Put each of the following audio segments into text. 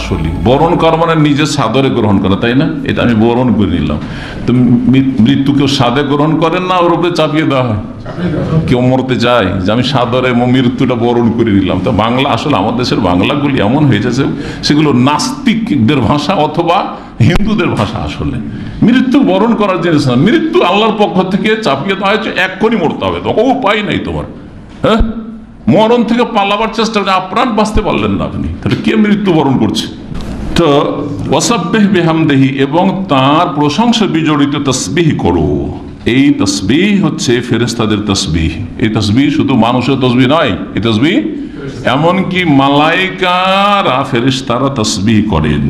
আসলে বরণ করা মানে নিজের সাদরে গ্রহণ করা, তাই না? এটা আমি বরণ করে নিলাম। তো মৃত্যু কেউ সাদে গ্রহণ করেন না, ওর উপরে চাপিয়ে দেওয়া হয়। কেউ মরতে চায় যে আমি সাদরে মৃত্যুটা বরণ করে নিলাম। তো বাংলা, আসলে আমাদের দেশের বাংলাগুলি এমন হয়েছে সেগুলো নাস্তিকদের ভাষা অথবা হিন্দুদের ভাষা। আসলে মৃত্যু বরণ করার জিনিস না, মৃত্যু আল্লাহর পক্ষ থেকে চাপিয়ে দেওয়া হয়েছে, এক্ষুনি মরতে হবে, তো উপায় নেই তোমার। হ্যাঁ, মরণ থেকে পালাবার চেষ্টা করে আপ্রাণ বাঁচতে পারলেন না আপনি, তাহলে কে মৃত্যুবরণ করছে? তো ওয়াসাব্বিহ বিহামদিহি, এবং তার প্রশংসা বিজড়িত তাসবিহ করো। এই তাসবিহ হচ্ছে ফেরেশতাদের তাসবিহ। এই তাসবিহ শুধু মানুষের তাসবিহ নয়, এই তাসবিহ এমনকি মালায়েকারা ফেরেশতারা তাসবিহ করেন।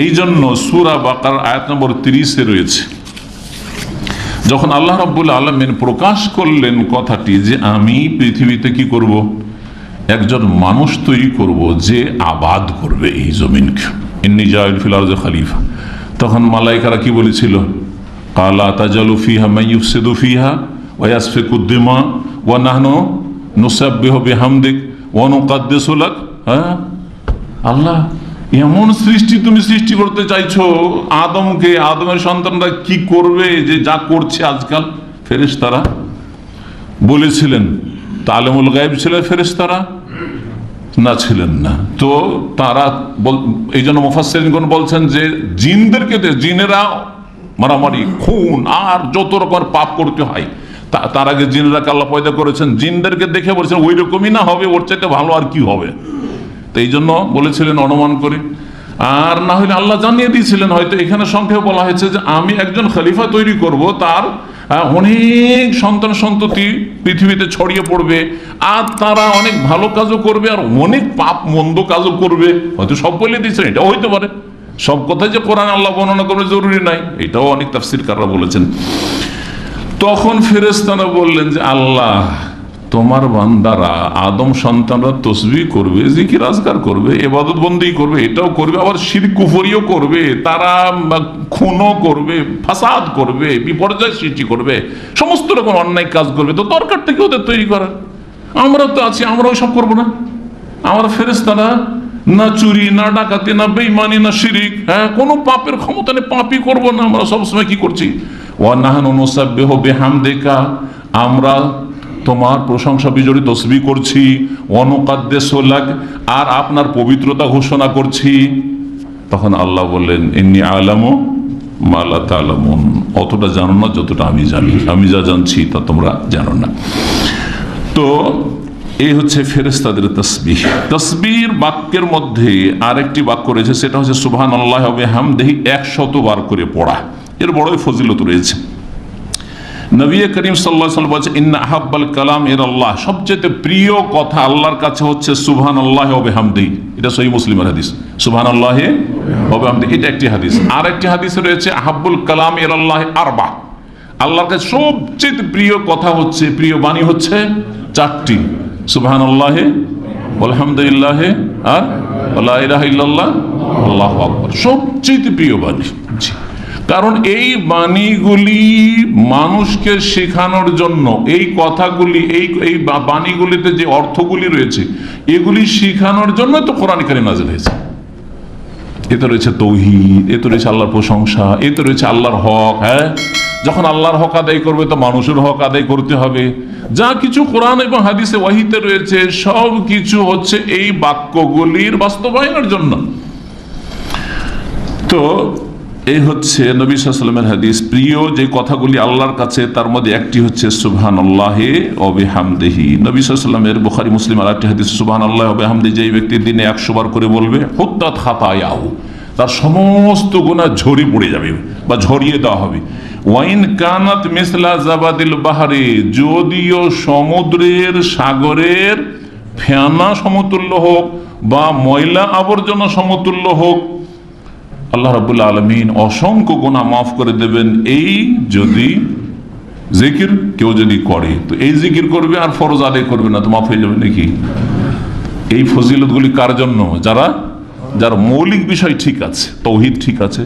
এই জন্য সূরা বাকারার আয়াত নম্বর 30-এ রয়েছে, যখন আল্লাহ রাব্বুল আলামিন প্রকাশ করলেন কথাটি যে আমি পৃথিবীতে কি করব, একজন মানুষ তৈরি করব যে আবাদ করবে এই জমিনকে, ইন্নী জাইলুন ফিল আরদি খলিফা। তখন মালায়েকারা কি বলেছিল? ক্বালা তাজালু ফিহা মান ইউফসিদু ফিহা ওয়া ইয়াসফিকুদ দিমা ওয়া নাহনু নুসাব্বিহু বিহামদিক ওয়া নুকাদ্দিসু লাক। হ্যাঁ, আল্লাহ এমন সৃষ্টি তুমি সৃষ্টি করতে চাইছো, আদমকে, আদমের সন্তানরা কি করবে যে যা করছে আজকাল? ফেরেশতারা বলেছিলেন। তালেমুল গায়েব ছিলেন ফেরেশতারা না, ছিলেন না। তো তারা এই জন্য মুফাসসিরিনগণ বলছেন যে জিনদেরকে, জিনেরা মারামারি, খুন আর যত রকমের পাপ করতে হয়, তার আগে জিনেরাকে আল্লাহ পয়দা করেছেন, জিনদেরকে দেখে বলছেন ওই রকমই না হবে, ওর চাইতে ভালো আর কি হবে। তো এই জন্য বলেছিলেন অনুমান করে, আর না হলে আল্লাহ জানিয়ে দিয়েছিলেন। হয়তো এখানে সংক্ষেপে বলা হয়েছে যে আমি একজন খলিফা তৈরি করব, তার অনেক সন্তান সন্ততি পৃথিবীতে ছড়িয়ে পড়বে, আর তারা অনেক ভালো কাজও করবে আর অনেক পাপ মন্দ কাজও করবে। হয়তো সব বলে দিয়েছেন, এটাও হইতে পারে। সব কথাই যে কোরআন আল্লাহ বর্ণনা করবে জরুরি নাই, এটাও অনেক তাফসীরকাররা বলেছেন। তখন ফেরেশতারা বললেন যে আল্লাহ, তোমার বান্দারা আদম সন্তানরা তসবিহ করবে, জিকির আজকার করবে, ইবাদত বন্দেগী করবে, এটাও করবে, আবার শিরক কুফরিও করবে, তারা খুনও করবে, ফাসাদ করবে, বিপর্যয় সৃষ্টি করবে, সমস্ত রকম অন্যায় কাজ করবে। তো দরকারটা কি ওদের তৈরি করার? আমরা তো আছি, আমরাও সব করবো না? আমরা ফেরেশতারা না চুরি, না ডাকাতি, না বেঈমানি, না শিরিক, হ্যাঁ, কোনো পাপের ক্ষমতা নেই, পাপই করবো না। আমরা সবসময় কি করছি? ওয়া নাহনু নুসাব্বিহু বিহামদিকা, আমরা তোমার প্রশংসা বিজড়িত তসবিহ করছি, ওয়া নুকাদ্দিসু লাক, আর আপনার পবিত্রতা ঘোষণা করছি। তখন আল্লাহ বললেন ইন্নী আ'লামু মা লা তা'লামুন, অতটা জানো না যতটা আমি জানি, আমি যা জানছি তা তোমরা জানো না। তো এই হচ্ছে ফেরেশতাদের তাসবিহ। তাসবিহর বাক্যের মধ্যে আরেকটি বাক্য রয়েছে, সেটা হচ্ছে সুবহানাল্লাহি ওয়া বিহামদিহি, 100 বার করে পড়া। এর বড়ই ফজিলত রয়েছে। নবী করিম সাল্লাল্লাহু আলাইহি ওয়াসাল্লাম বলেছেন ইন্না আহাব্বাল কালাম ইলাল্লাহ, সবচেয়ে প্রিয় কথা আল্লাহর কাছে হচ্ছে সুবহানাল্লাহি ওয়া বিহামদিহি। এটা সহিহ মুসলিমের হাদিস, সুবহানাল্লাহি ওয়া বিহামদিহি, এটা একটি হাদিস। আর একটি হাদিসে রয়েছে আহাব্বুল কালাম ইলাল্লাহ আরবা, আল্লাহর কাছে সবচেয়ে প্রিয় কথা হচ্ছে, প্রিয় বাণী হচ্ছে 4টি, সুবহানাল্লাহি আলহামদুলিল্লাহ আর লা ইলাহা ইল্লাল্লাহ আল্লাহু আকবার, সবচেয়ে প্রিয় বাণী। কারণ এই বাণীগুলি মানুষকে শেখানোর জন্য, এই কথাগুলি, এই বাণীগুলিতে যে অর্থগুলি রয়েছে এগুলি শেখানোর জন্য তো কোরআন কারীম নাযিল হয়েছে। এতে রয়েছে তাওহীদ, এতে রয়েছে আল্লাহর প্রশংসা, এতে রয়েছে আল্লাহর হক। হ্যাঁ, যখন আল্লাহর হক আদায় করবে তো মানুষের হক আদায় করতে হবে। যা কিছু কোরআন এবং হাদিসে ওয়াহিতে রয়েছে সব কিছু হচ্ছে এই বাক্যগুলির বাস্তবায়নের জন্য। তো এই হচ্ছে নবী সাল্লাল্লাহু আলাইহি ওয়াসাল্লামের হাদিস। প্রিয় যে কথাগুলি আল্লাহর কাছে, তার মধ্যে একটি হচ্ছে সুবহানাল্লাহি ওয়া বিহামদিহি। নবী সাল্লাল্লাহু আলাইহি ওয়াসাল্লামের বুখারী মুসলিম আর একটি হাদিস, সুবহানাল্লাহি ওয়া বিহামদিহি যেই ব্যক্তি দিনে 100 বার করে বলবে, হুত্তাত খাতায়াহু, তার সমস্ত গুনাহ ঝরে পড়ে যাবে বা ঝরিয়ে দেওয়া হবে। ওয়াইন কানাত মিসলা জাবাদিল বাহরি, যদিও সমুদ্রের, সাগরের ফেনা সমতুল্য হোক বা ময়লা আবর্জনা সমতুল্য হোক, আল্লাহ রাব্বুল আলামিন অসংখ্য গুনাহ মাফ করে দেবেন। এই যদি জিকির কেউ যদি করে, তো এই জিকির করবে আর ফরজ আদায় করবে না, তো মাফ হয়ে যাবে নাকি? এই ফজিলতগুলি কার জন্য? যার মৌলিক বিষয় ঠিক আছে, তাওহীদ ঠিক আছে,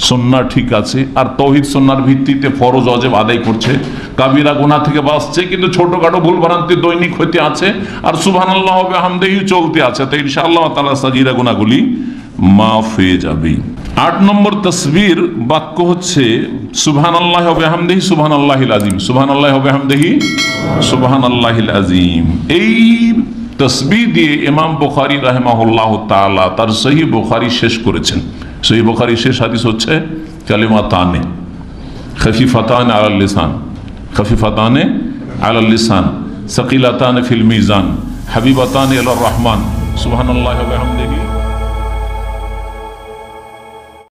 সুন্নাহ ঠিক আছে, আর তাওহীদ সুন্নাহর ভিত্তিতে ফরজ ওয়াজিব আদায় করছে, কাবিরা গুনাহ থেকে বাঁচছে, কিন্তু ছোটখাটো ভুল ভ্রান্তি দৈনিক হতে আছে, আর সুবহানাল্লাহি ওয়া বিহামদিহি চলতে আছে, তো ইনশাআল্লাহ তাআলা সাগীরা গুনাহগুলি মাফ হয়ে যাবে। 8 নম্বর তাসবির বাক্য হচ্ছে সুবহানাল্লাহি ওয়া বিহামদিহি সুবহানাল্লাহিল আযীম, সুবহানাল্লাহি ওয়া বিহামদিহি সুবহানাল্লাহিল আযীম। এই তাসবিহ দিয়ে ইমাম বুখারী রাহিমাহুল্লাহু তাআলা তার সহিহ বুখারী শেষ করেছেন। সহিহ বুখারীর শেষ হাদিস হচ্ছে কালিমাতানে খফিফাতান আলাল লিসান, খফিফাতানে আলাল লিসান সাকিলাতান ফিল মিজান হাবিবাতান ইলার রহমান সুবহানাল্লাহি ওয়া বিহামদিহি